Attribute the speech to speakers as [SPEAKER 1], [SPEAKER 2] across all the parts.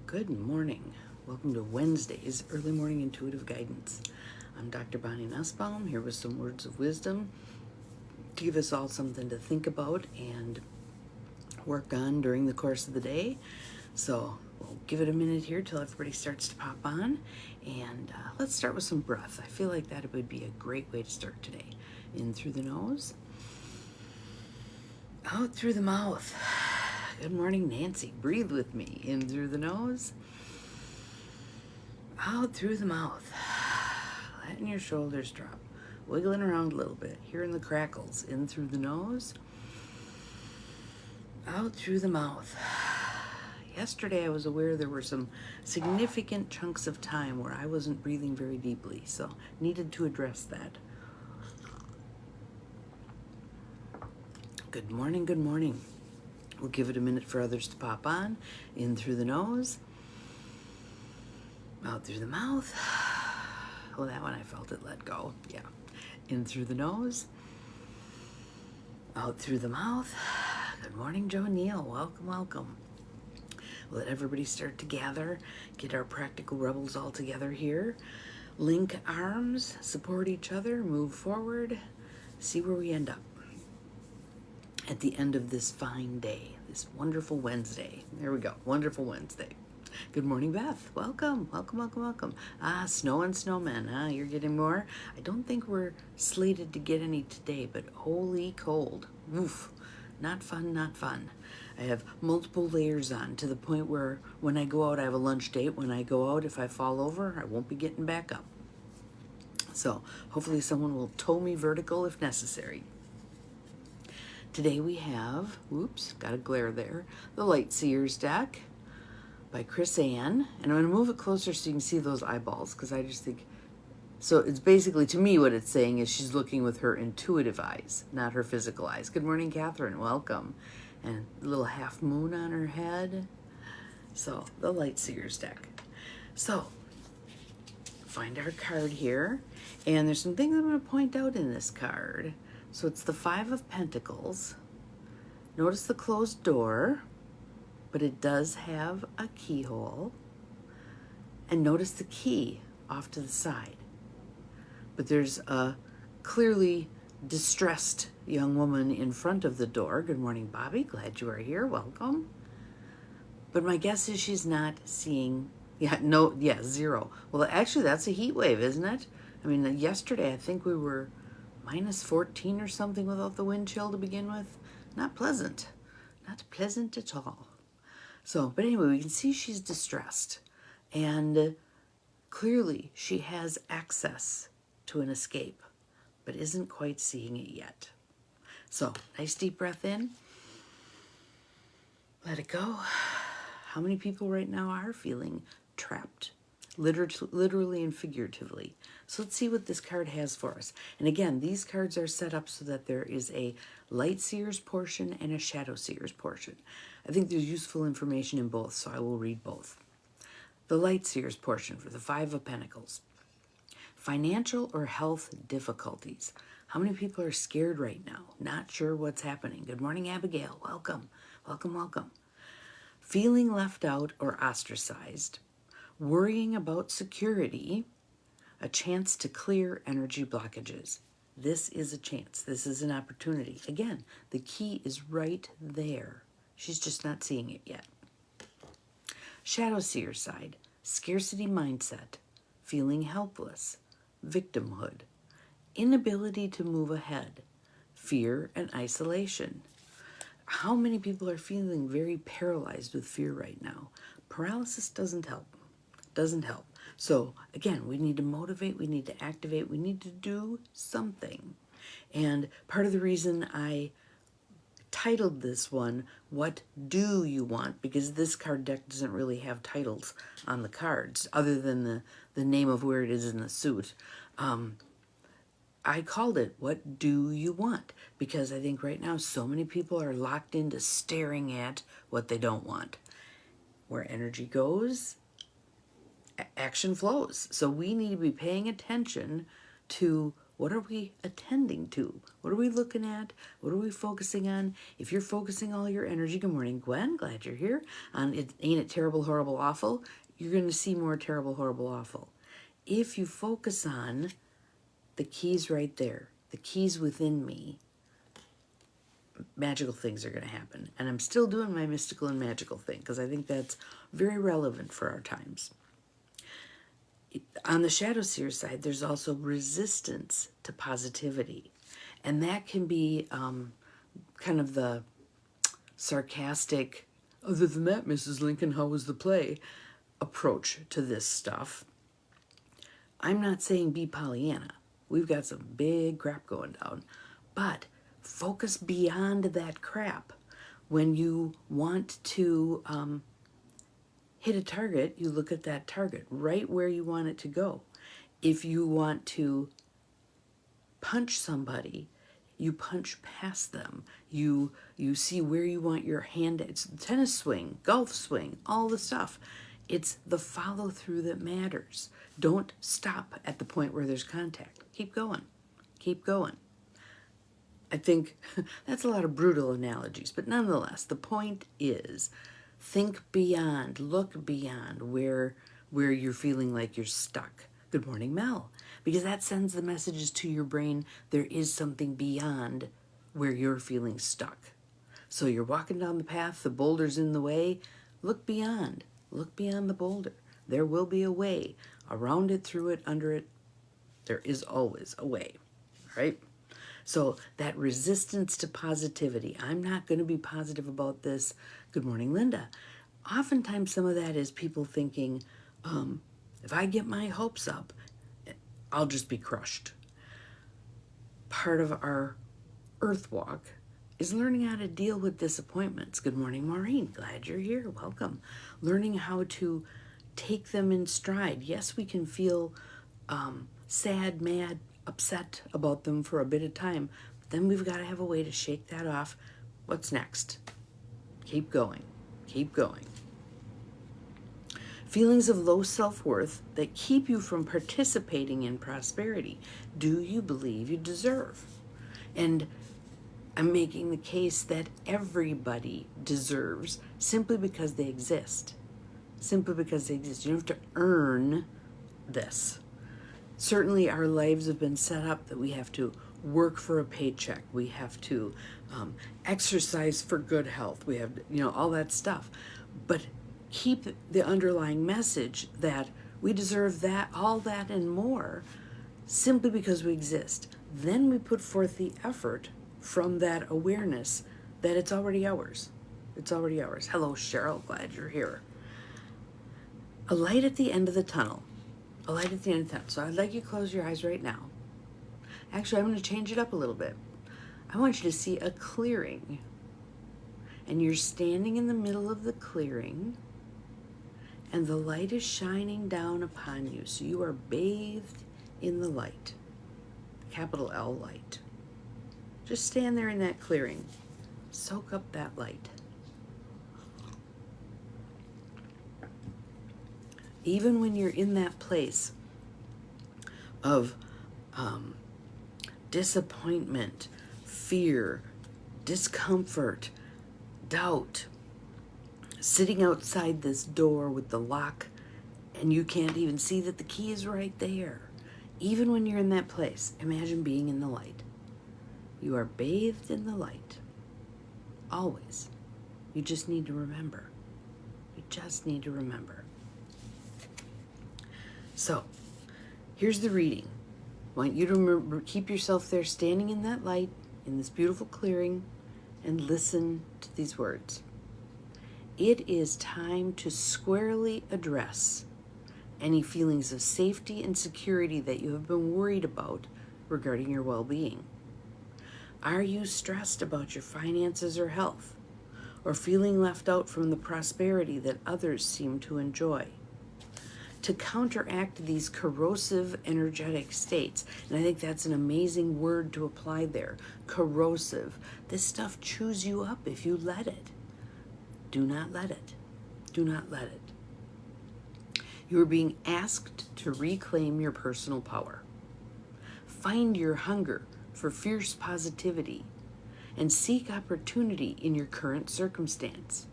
[SPEAKER 1] Good morning. Welcome to Wednesday's Early Morning Intuitive Guidance. I'm Dr. Bonnie Nussbaum, here with some words of wisdom to give us all something to think about and work on during the course of the day. So we'll give it a minute here till everybody starts to pop on. And let's start with some breath. I feel like that would be a great way to start today. In through the nose, out through the mouth. Good morning, Nancy. Breathe with me. In through the nose, out through the mouth. Letting your shoulders drop. Wiggling around a little bit. Hearing the crackles. In through the nose, out through the mouth. Yesterday I was aware there were some significant chunks of time where I wasn't breathing very deeply, so needed to address that. Good morning, good morning. We'll give it a minute for others to pop on. In through the nose, out through the mouth. Oh, that one I felt it let go. Yeah. In through the nose, out through the mouth. Good morning, Joe Neal. Welcome, welcome. Let everybody start to gather, get our practical rebels all together here. Link arms, support each other, move forward, see where we end up at the end of this fine day, this wonderful Wednesday. There we go, wonderful Wednesday. Good morning, Beth. Welcome, welcome, welcome, welcome. Snow and snowmen, you're getting more? I don't think we're slated to get any today, but holy cold. Oof, not fun, not fun. I have multiple layers on to the point where when I go out, I have a lunch date. When I go out, if I fall over, I won't be getting back up. So hopefully someone will tow me vertical if necessary. Today we have, whoops, got a glare there, the Light Seers deck by Chris Ann. And I'm going to move it closer so you can see those eyeballs, because I just think, so it's basically, to me, what it's saying is she's looking with her intuitive eyes, not her physical eyes. Good morning, Catherine. Welcome. And a little half moon on her head. So, the Light Seers deck. So, find our card here. And there's some things I'm going to point out in this card. So it's the Five of Pentacles. Notice the closed door, but it does have a keyhole. And notice the key off to the side. But there's a clearly distressed young woman in front of the door. Good morning, Bobby. Glad you are here. Welcome. But my guess is she's not seeing, zero. Well, actually, that's a heat wave, isn't it? I mean, yesterday I think we were minus 14 or something without the wind chill to begin with. Not pleasant. Not pleasant at all. So, but anyway, we can see she's distressed. And clearly she has access to an escape, but isn't quite seeing it yet. So, nice deep breath in. Let it go. How many people right now are feeling trapped? Literally and figuratively. So let's see what this card has for us. And again, these cards are set up so that there is a Light Seers portion and a Shadow Seers portion. I think there's useful information in both, so I will read both. The Light Seers portion for the Five of Pentacles. Financial or health difficulties. How many people are scared right now? Not sure what's happening. Good morning, Abigail. Welcome. Welcome, welcome. Feeling left out or ostracized. Worrying about security, a chance to clear energy blockages. This is a chance. This is an opportunity. Again, the key is right there. She's just not seeing it yet. Shadow Seer side, scarcity mindset, feeling helpless, victimhood, inability to move ahead, fear and isolation. How many people are feeling very paralyzed with fear right now? Paralysis doesn't help. Doesn't help. So again, we need to motivate, we need to activate, we need to do something. And part of the reason I titled this one, What Do You Want? Because this card deck doesn't really have titles on the cards other than the name of where it is in the suit. I called it, What Do You Want? Because I think right now so many people are locked into staring at what they don't want. Where energy goes, action flows. So we need to be paying attention to What are we attending to? What are we looking at? What are we focusing on? If you're focusing all your energy, good morning, Gwen, glad you're here, on ain't it terrible, horrible, awful, you're going to see more terrible, horrible, awful. If you focus on the keys right there, the keys within me, magical things are going to happen. And I'm still doing my mystical and magical thing because I think that's very relevant for our times. On the shadow seer side, there's also resistance to positivity. And that can be kind of the sarcastic, other than that, Mrs. Lincoln, how was the play, approach to this stuff. I'm not saying be Pollyanna. We've got some big crap going down. But focus beyond that crap. When you want to hit a target, you look at that target, right where you want it to go. If you want to punch somebody, you punch past them. You see where you want your hand. It's tennis swing, golf swing, all the stuff. It's the follow through that matters. Don't stop at the point where there's contact. Keep going. Keep going. I think that's a lot of brutal analogies, but nonetheless, the point is think beyond, look beyond where you're feeling like you're stuck. Good morning, Mel. Because that sends the messages to your brain, there is something beyond where you're feeling stuck. So you're walking down the path, the boulder's in the way, look beyond the boulder. There will be a way. Around it, through it, under it, there is always a way, right? So that resistance to positivity, I'm not going to be positive about this. Good morning, Linda. Oftentimes some of that is people thinking, if I get my hopes up, I'll just be crushed. Part of our earth walk is learning how to deal with disappointments. Good morning, Maureen. Glad you're here. Welcome. Learning how to take them in stride. Yes, we can feel sad, mad, upset about them for a bit of time, but then we've got to have a way to shake that off. What's next? Keep going. Keep going. Feelings of low self-worth that keep you from participating in prosperity. Do you believe you deserve? And I'm making the case that everybody deserves simply because they exist. Simply because they exist. You don't have to earn this. Certainly our lives have been set up that we have to work for a paycheck. We have to exercise for good health. We have, all that stuff. But keep the underlying message that we deserve that, all that and more simply because we exist. Then we put forth the effort from that awareness that it's already ours. It's already ours. Hello, Cheryl. Glad you're here. A light at the end of the tunnel. A light at the end of the tunnel. So I'd like you to close your eyes right now. Actually, I'm going to change it up a little bit. I want you to see a clearing. And you're standing in the middle of the clearing. And the light is shining down upon you. So you are bathed in the light. Capital L light. Just stand there in that clearing. Soak up that light. Even when you're in that place of disappointment, fear, discomfort, doubt, sitting outside this door with the lock and you can't even see that the key is right there. Even when you're in that place, imagine being in the light. You are bathed in the light. Always. You just need to remember. You just need to remember. So, here's the reading. I want you to remember, keep yourself there standing in that light, in this beautiful clearing, and listen to these words. It is time to squarely address any feelings of safety and security that you have been worried about regarding your well-being. Are you stressed about your finances or health, or feeling left out from the prosperity that others seem to enjoy? To counteract these corrosive energetic states, and I think that's an amazing word to apply there, corrosive. This stuff chews you up if you let it. Do not let it. Do not let it. You are being asked to reclaim your personal power. Find your hunger for fierce positivity and seek opportunity in your current circumstance.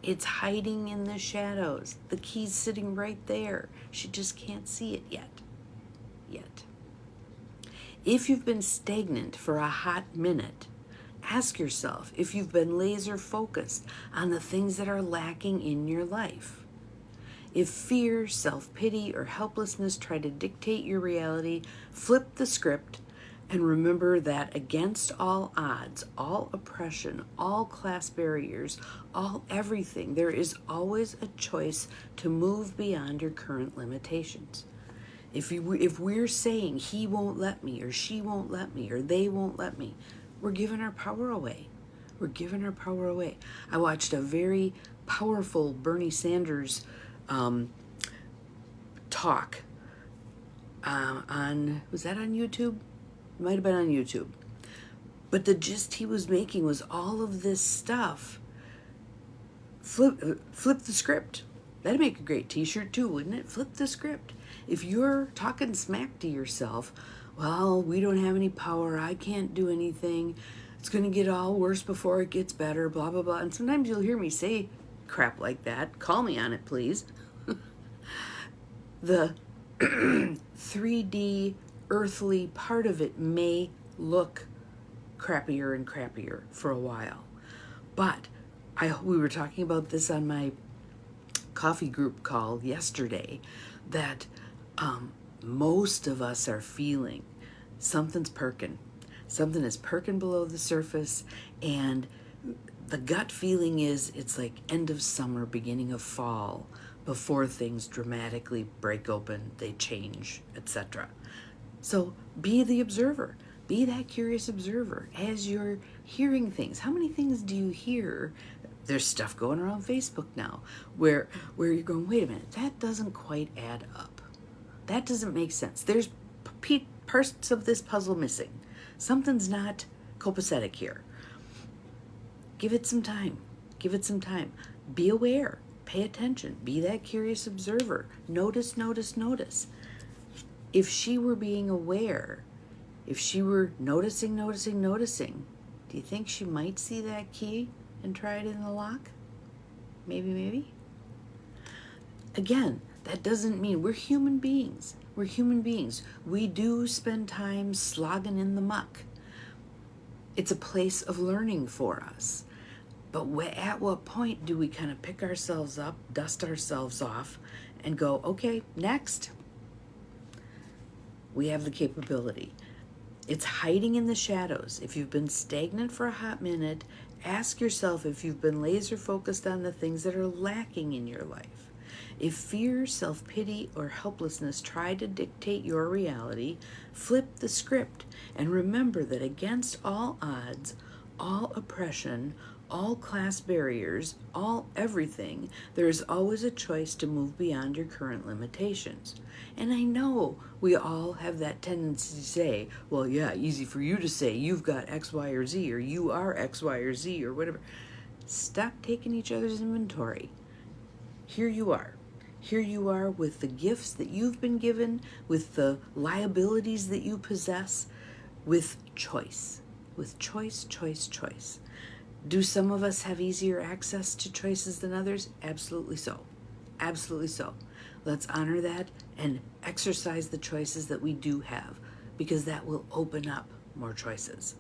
[SPEAKER 1] It's hiding in the shadows. The key's sitting right there. She just can't see it yet. If you've been stagnant for a hot minute, ask yourself if you've been laser focused on the things that are lacking in your life. If fear, self-pity, or helplessness try to dictate your reality, flip the script and remember that against all odds, all oppression, all class barriers, all everything, there is always a choice to move beyond your current limitations. If we're saying he won't let me, or she won't let me, or they won't let me, we're giving our power away. We're giving our power away. I watched a very powerful Bernie Sanders talk was that on YouTube? It might have been on YouTube. But the gist he was making was all of this stuff. Flip the script. That'd make a great t-shirt too, wouldn't it? Flip the script. If you're talking smack to yourself, well, we don't have any power, I can't do anything, it's going to get all worse before it gets better, blah, blah, blah. And sometimes you'll hear me say crap like that. Call me on it, please. The 3D earthly part of it may look crappier and crappier for a while. But we were talking about this on my coffee group call yesterday, that most of us are feeling something's perking. Something is perking below the surface, and the gut feeling is it's like end of summer, beginning of fall, before things dramatically break open, they change, etc. So be the observer. Be that curious observer as you're hearing things. How many things do you hear? There's stuff going around Facebook now where you're going, wait a minute, that doesn't quite add up. That doesn't make sense. There's parts of this puzzle missing. Something's not copacetic here. Give it some time. Give it some time. Be aware. Pay attention. Be that curious observer. Notice, notice, notice. If she were being aware, if she were noticing, do you think she might see that key and try it in the lock? Maybe. Again, that doesn't mean we're human beings. We're human beings. We do spend time slogging in the muck. It's a place of learning for us. But at what point do we kind of pick ourselves up, dust ourselves off, and go, okay, next? We have the capability. It's hiding in the shadows. If you've been stagnant for a hot minute, ask yourself if you've been laser focused on the things that are lacking in your life. If fear, self-pity, or helplessness try to dictate your reality, flip the script and remember that against all odds, all oppression, all class barriers, all everything, there is always a choice to move beyond your current limitations. And I know we all have that tendency to say, well, yeah, easy for you to say, you've got X, Y, or Z, or you are X, Y, or Z, or whatever. Stop taking each other's inventory. Here you are. Here you are with the gifts that you've been given, with the liabilities that you possess, with choice. With choice. Do some of us have easier access to choices than others? Absolutely so. Absolutely so. Let's honor that and exercise the choices that we do have, because that will open up more choices.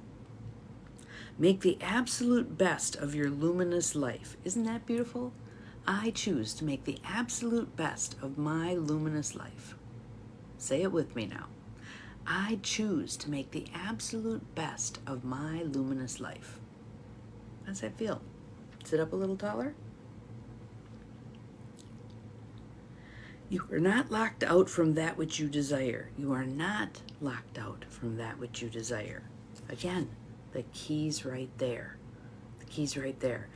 [SPEAKER 1] Make the absolute best of your luminous life. Isn't that beautiful? I choose to make the absolute best of my luminous life. Say it with me now. I choose to make the absolute best of my luminous life. How does that feel? Sit up a little taller? You are not locked out from that which you desire. You are not locked out from that which you desire. Again, the key's right there. The key's right there.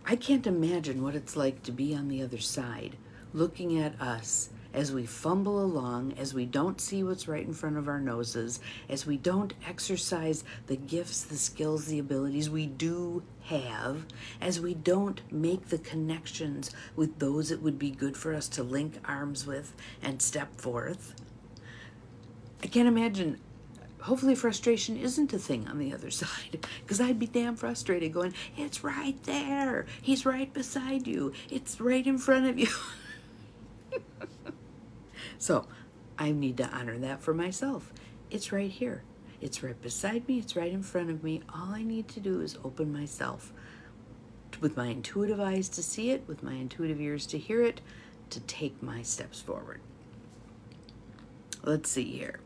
[SPEAKER 1] I can't imagine what it's like to be on the other side, looking at us as we fumble along, as we don't see what's right in front of our noses, as we don't exercise the gifts, the skills, the abilities we do have, as we don't make the connections with those it would be good for us to link arms with and step forth. I can't imagine hopefully frustration isn't a thing on the other side, because I'd be damn frustrated going, it's right there. He's right beside you. It's right in front of you. So I need to honor that for myself. It's right here. It's right beside me. It's right in front of me. All I need to do is open myself with my intuitive eyes to see it, with my intuitive ears to hear it, to take my steps forward. Let's see here.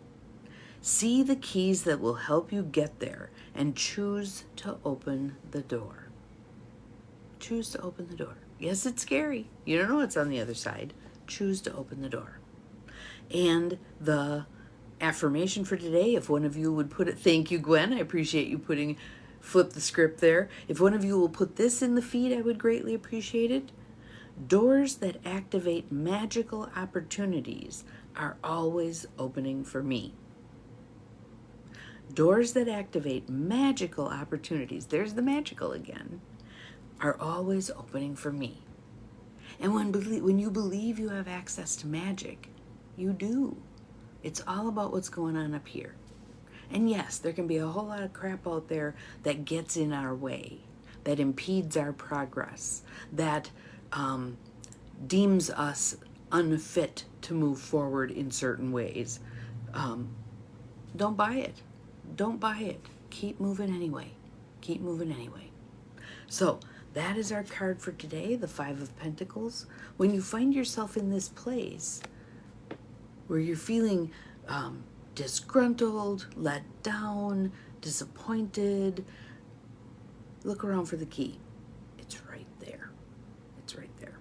[SPEAKER 1] See the keys that will help you get there and choose to open the door. Choose to open the door. Yes, it's scary. You don't know what's on the other side. Choose to open the door. And the affirmation for today, if one of you would put it, thank you, Gwen. I appreciate you flip the script there. If one of you will put this in the feed, I would greatly appreciate it. Doors that activate magical opportunities are always opening for me. Doors that activate magical opportunities, there's the magical again, are always opening for me. And when you believe you have access to magic, you do. It's all about what's going on up here. And yes, there can be a whole lot of crap out there that gets in our way, that impedes our progress, that deems us unfit to move forward in certain ways. Don't buy it. Don't buy it. Keep moving anyway. Keep moving anyway. So that is our card for today, the Five of Pentacles. When you find yourself in this place where you're feeling disgruntled, let down, disappointed, look around for the key. It's right there. It's right there.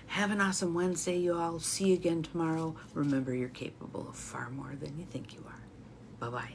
[SPEAKER 1] Have an awesome Wednesday, you all. See you again tomorrow. Remember, you're capable of far more than you think you are. Bye-bye.